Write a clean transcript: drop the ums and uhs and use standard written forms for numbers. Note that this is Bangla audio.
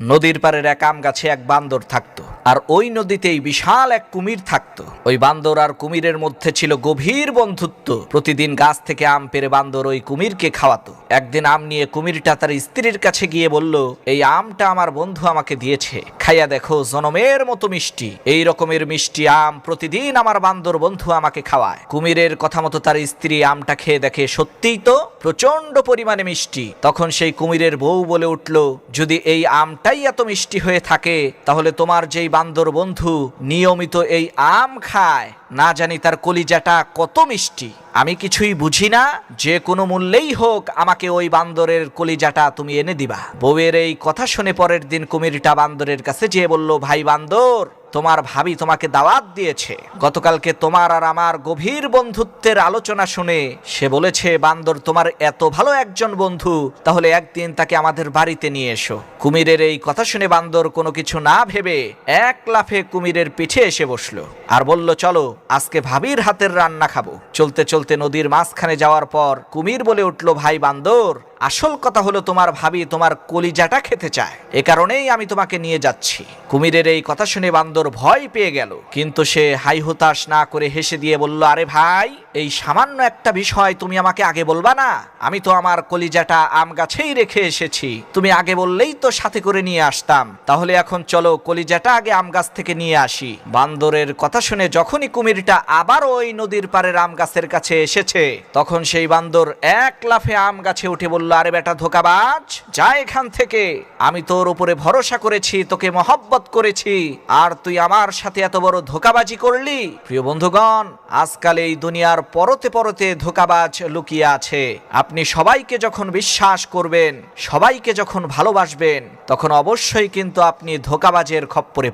নদীর পাড়ের এক আম গাছে এক বান্দর থাকতো, আর ওই নদীতেই বিশাল এক কুমির থাকতো। ওই বান্দর আর কুমিরের মধ্যে ছিল গভীর বন্ধুত্ব। প্রতিদিন গাছ থেকে আম পেড়ে বান্দর ওই কুমিরকে খাওয়াতো। একদিন আম নিয়ে কুমিরটা তার স্ত্রীর কাছে গিয়ে বলল, এই আমটা আমার বন্ধু আমাকে দিয়েছে, খাইয়া দেখো, জনমের মতো মিষ্টি। এই রকমের মিষ্টি আম প্রতিদিন আমার বান্দর বন্ধু আমাকে খাওয়ায়। কুমিরের কথা মতো তার স্ত্রী আমটা খেয়ে দেখে সত্যিই তো প্রচন্ড পরিমাণে মিষ্টি। তখন সেই কুমিরের বউ বলে উঠল, যদি এই আমটাই এত মিষ্টি হয়ে থাকে, তাহলে তোমার যেই বান্দর বন্ধু নিয়মিত এই আম খায়, না জানি তার কলিজাটা কত মিষ্টি। আমি কিছুই বুঝি না, যে কোনো মূল্যেই হোক আমাকে ওই বান্দরের কলিজাটা তুমি এনে দিবা। বউয়ের এই কথা শুনে পরের দিন কুমিরটা বান্দরের কাছে যেয়ে বলল, ভাই বান্দর, তোমার ভাবি তোমাকে দাওয়াত দিয়েছে। গতকালকে তোমার আর আমার গভীর বন্ধুত্বের আলোচনা শুনে সে বলেছে, বান্দর তোমার এত ভালো একজন বন্ধু, তাহলে একদিন তাকে আমাদের বাড়িতে নিয়ে এসো। কুমিরের এই কথা শুনে বান্দর কোনো কিছু না ভেবে এক লাফে কুমিরের পিঠে এসে বসলো আর বলল, চলো আজকে ভাবির হাতের রান্না খাবো। চলতে চলতে নদীর মাঝখানে যাওয়ার পর কুমির বলে উঠল, ভাই বান্দর, আসল কথা হলো তোমার ভাবি তোমার কলিজাটা খেতে চায়, এ কারণেই আমি তোমাকে নিয়ে যাচ্ছি। কুমিরের এই কথা শুনে বান্দর ভয় পেয়ে গেল, কিন্তু সে হাই হুতাশ না করে হেসে দিয়ে বলল, আরে ভাই, এই সামান্য একটা বিষয় তুমি আমাকে আগে বলবা না? আমি তো আমার কলিজাটা আম গাছেই রেখে এসেছি, তুমি আগে বললেই তো সাথে করে নিয়ে আসতাম। তাহলে এখন চলো কলিজাটা আগে আম গাছ থেকে নিয়ে আসি। বান্দরের কথা শুনে যখনই কুমিরটা আবার ওই নদীর পাড়ের আম গাছের কাছে এসেছে, তখন সেই বান্দর এক লাফে আম গাছে উঠে বলল, আরে বেটা ধোঁকাবাজ, যা এখান থেকে। আমি তোর উপরে ভরসা করেছি, তোকে মহব্বত করেছি, আর তুই আমার সাথে এত বড় ধোঁকাবাজি করলি। প্রিয় বন্ধুগণ, আজকাল এই দুনিয়ার পরতে পরতে ধোঁকাবাজ লুকিয়ে আছে। আপনি সবাইকে যখন বিশ্বাস করবেন, সবাইকে যখন ভালোবাসবেন, তখন অবশ্যই কিন্তু আপনি ধোঁকাবাজের খপ্পরে